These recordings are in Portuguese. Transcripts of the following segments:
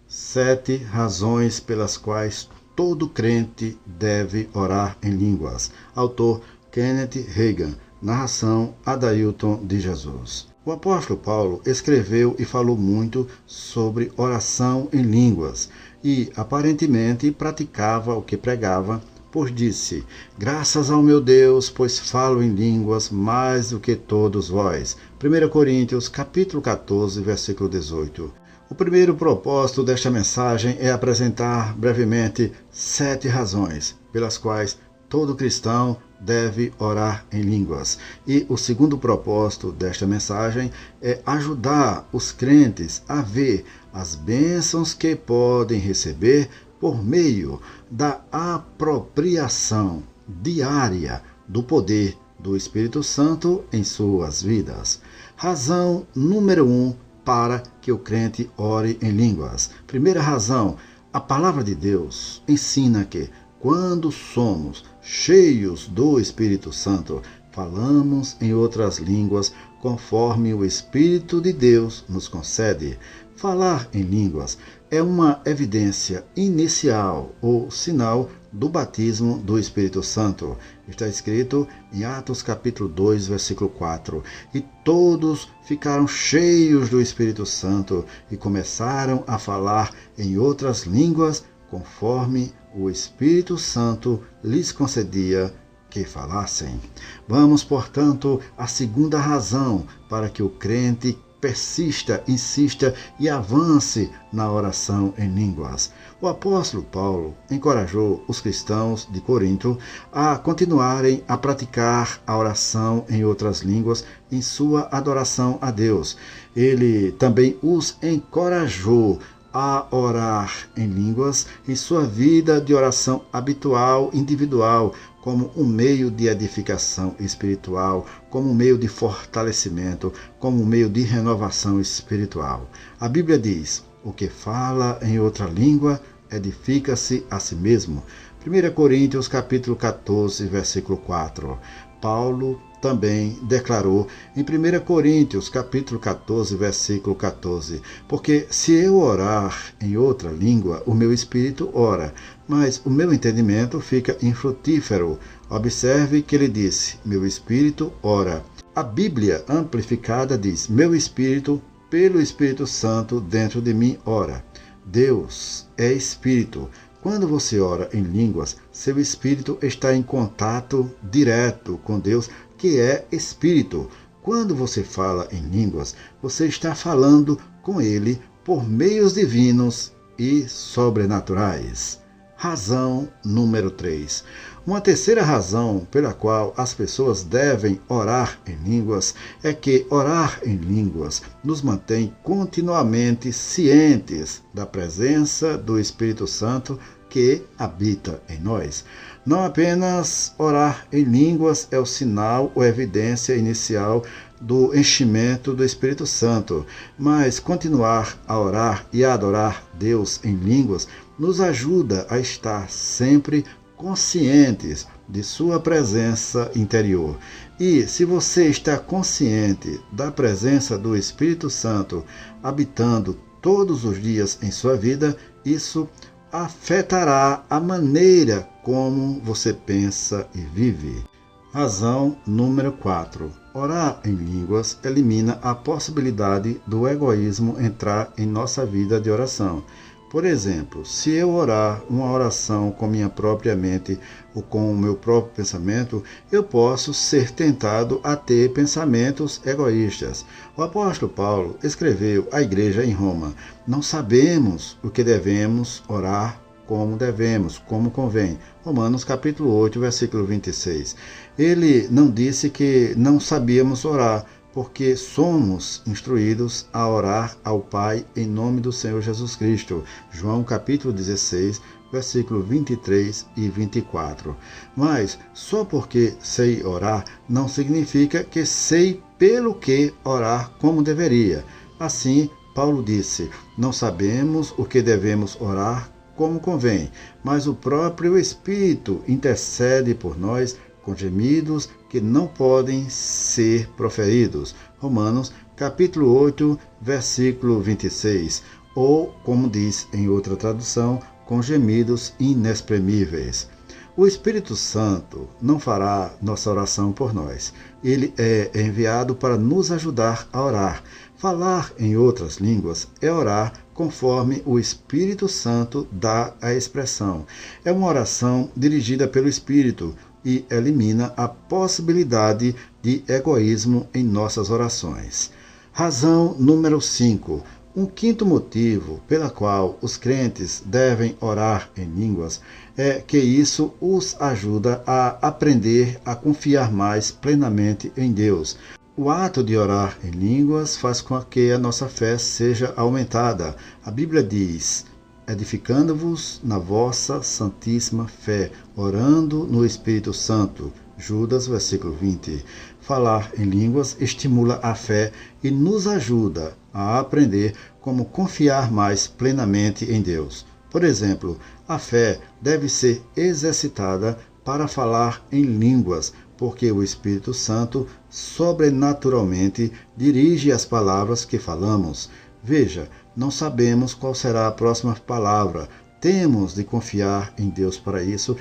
7 razões pelas quais todo crente deve orar em línguas. Autor Kenneth Hagin. Narração Adailton de Jesus. O apóstolo Paulo escreveu e falou muito sobre oração em línguas e, aparentemente, praticava o que pregava, pois disse: graças ao meu Deus, pois falo em línguas mais do que todos vós. 1 Coríntios, capítulo 14, versículo 18. O primeiro propósito desta mensagem é apresentar brevemente 7 razões pelas quais todo cristão deve orar em línguas. E o segundo propósito desta mensagem é ajudar os crentes a ver as bênçãos que podem receber por meio da apropriação diária do poder do Espírito Santo em suas vidas. Razão número 1 para que o crente ore em línguas. Primeira razão, a palavra de Deus ensina que quando somos cheios do Espírito Santo, falamos em outras línguas conforme o Espírito de Deus nos concede. Falar em línguas é uma evidência inicial ou sinal do batismo do Espírito Santo. Está escrito em Atos capítulo 2, versículo 4. E todos ficaram cheios do Espírito Santo e começaram a falar em outras línguas conforme o Espírito Santo lhes concedia que falassem. Vamos, portanto, à segunda razão para que o crente persista, insista e avance na oração em línguas. O apóstolo Paulo encorajou os cristãos de Corinto a continuarem a praticar a oração em outras línguas em sua adoração a Deus. Ele também os encorajou a orar em línguas em sua vida de oração habitual, individual, como um meio de edificação espiritual, como um meio de fortalecimento, como um meio de renovação espiritual. A Bíblia diz: o que fala em outra língua edifica-se a si mesmo. 1 Coríntios capítulo 14, versículo 4. Paulo também declarou em 1 Coríntios capítulo 14, versículo 14: porque se eu orar em outra língua, o meu espírito ora, mas o meu entendimento fica infrutífero. Observe que ele disse: meu espírito ora. A Bíblia amplificada diz: meu espírito, pelo Espírito Santo dentro de mim, ora. Deus é espírito. Quando você ora em línguas, seu espírito está em contato direto com Deus, que é espírito. Quando você fala em línguas, você está falando com Ele por meios divinos e sobrenaturais. Razão número 3. Uma terceira razão pela qual as pessoas devem orar em línguas é que orar em línguas nos mantém continuamente cientes da presença do Espírito Santo que habita em nós. Não apenas orar em línguas é o sinal ou evidência inicial do enchimento do Espírito Santo, mas continuar a orar e a adorar Deus em línguas nos ajuda a estar sempre conscientes de sua presença interior. E se você está consciente da presença do Espírito Santo habitando todos os dias em sua vida, isso afetará a maneira como você pensa e vive. Razão número 4. Orar em línguas elimina a possibilidade do egoísmo entrar em nossa vida de oração. Por exemplo, se eu orar uma oração com minha própria mente ou com o meu próprio pensamento, eu posso ser tentado a ter pensamentos egoístas. O apóstolo Paulo escreveu à igreja em Roma: não sabemos o que devemos orar como devemos, como convém. Romanos capítulo 8, versículo 26. Ele não disse que não sabíamos orar, porque somos instruídos a orar ao Pai em nome do Senhor Jesus Cristo. João capítulo 16, versículo 23 e 24. Mas só porque sei orar não significa que sei pelo que orar como deveria. Assim, Paulo disse: não sabemos o que devemos orar como convém, mas o próprio Espírito intercede por nós com gemidos que não podem ser proferidos. Romanos, capítulo 8, versículo 26. ou, como diz em outra tradução, com gemidos inexprimíveis. O Espírito Santo não fará nossa oração por nós. Ele é enviado para nos ajudar a orar. Falar em outras línguas é orar conforme o Espírito Santo dá a expressão. É uma oração dirigida pelo Espírito e elimina a possibilidade de egoísmo em nossas orações. Razão número 5. Um quinto motivo pela qual os crentes devem orar em línguas é que isso os ajuda a aprender a confiar mais plenamente em Deus. O ato de orar em línguas faz com que a nossa fé seja aumentada. A Bíblia diz: edificando-vos na vossa santíssima fé, orando no Espírito Santo. Judas, versículo 20. Falar em línguas estimula a fé e nos ajuda a aprender como confiar mais plenamente em Deus. Por exemplo, a fé deve ser exercitada para falar em línguas, porque o Espírito Santo sobrenaturalmente dirige as palavras que falamos. Veja, não sabemos qual será a próxima palavra. Temos de confiar em Deus para isso.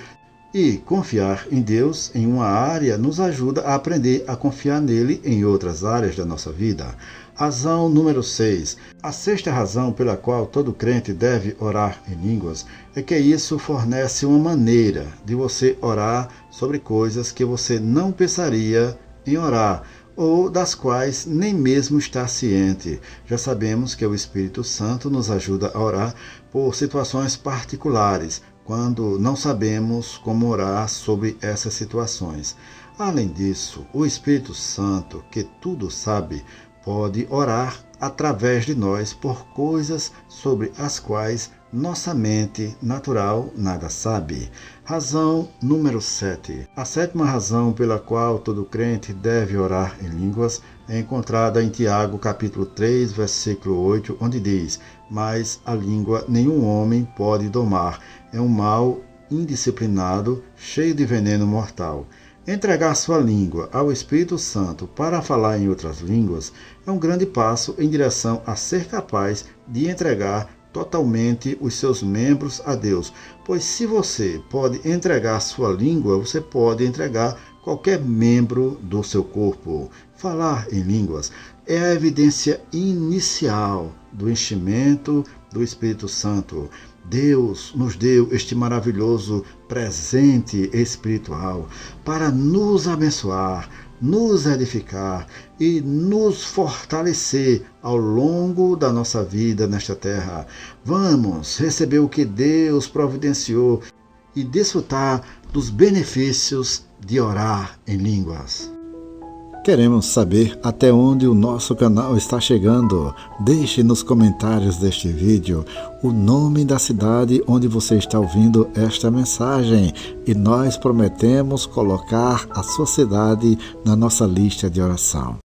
E confiar em Deus em uma área nos ajuda a aprender a confiar nele em outras áreas da nossa vida. Razão número 6. A sexta razão pela qual todo crente deve orar em línguas é que isso fornece uma maneira de você orar sobre coisas que você não pensaria em orar, ou das quais nem mesmo está ciente. Já sabemos que o Espírito Santo nos ajuda a orar por situações particulares, quando não sabemos como orar sobre essas situações. Além disso, o Espírito Santo, que tudo sabe, pode orar através de nós por coisas sobre as quais nossa mente natural nada sabe. Razão número 7. A sétima razão pela qual todo crente deve orar em línguas é encontrada em Tiago, capítulo 3, versículo 8, onde diz: mas a língua nenhum homem pode domar, é um mal indisciplinado, cheio de veneno mortal. Entregar sua língua ao Espírito Santo para falar em outras línguas é um grande passo em direção a ser capaz de entregar totalmente os seus membros a Deus. Pois se você pode entregar sua língua, você pode entregar qualquer membro do seu corpo. Falar em línguas é a evidência inicial do enchimento do Espírito Santo. Deus nos deu este maravilhoso presente espiritual para nos abençoar, nos edificar e nos fortalecer ao longo da nossa vida nesta terra. Vamos receber o que Deus providenciou e desfrutar dos benefícios de orar em línguas. Queremos saber até onde o nosso canal está chegando. Deixe nos comentários deste vídeo o nome da cidade onde você está ouvindo esta mensagem e nós prometemos colocar a sua cidade na nossa lista de oração.